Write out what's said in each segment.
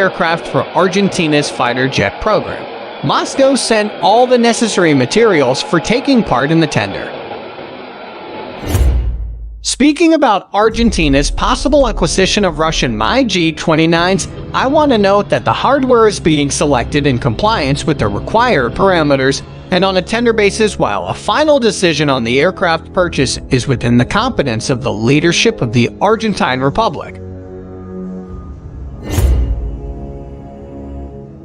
aircraft for Argentina's fighter jet program. Moscow sent all the necessary materials for taking part in the tender. Speaking about Argentina's possible acquisition of Russian MiG-29s, I want to note that the hardware is being selected in compliance with the required parameters and on a tender basis, while a final decision on the aircraft purchase is within the competence of the leadership of the Argentine Republic.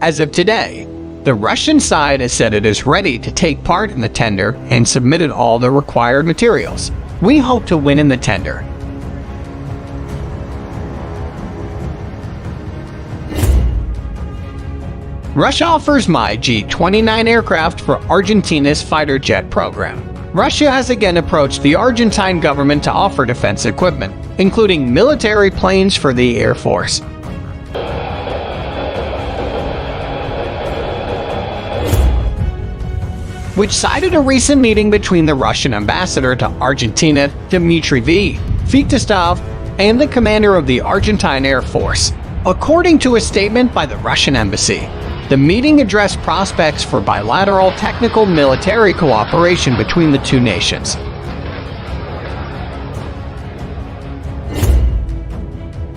As of today, the Russian side has said it is ready to take part in the tender and submitted all the required materials. We hope to win in the tender. Russia offers MiG-29 aircraft for Argentina's fighter jet program. Russia has again approached the Argentine government to offer defense equipment, including military planes for the Air Force. Which cited a recent meeting between the Russian ambassador to Argentina, Dmitry Fetisov, and the commander of the Argentine Air Force. According to a statement by the Russian embassy, the meeting addressed prospects for bilateral technical military cooperation between the two nations.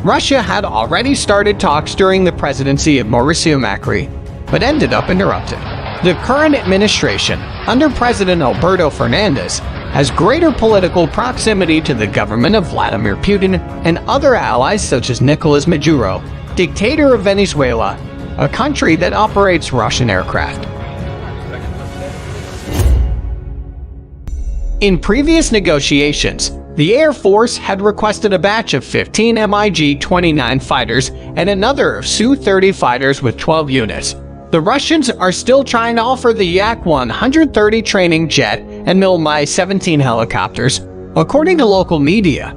Russia had already started talks during the presidency of Mauricio Macri, but ended up interrupted. The current administration, under President Alberto Fernandez, has greater political proximity to the government of Vladimir Putin and other allies such as Nicolas Maduro, dictator of Venezuela, a country that operates Russian aircraft. In previous negotiations, the Air Force had requested a batch of 15 MiG-29 fighters and another of Su-30 fighters with 12 units. The Russians are still trying to offer the Yak-130 training jet and Mi-17 helicopters. According to local media,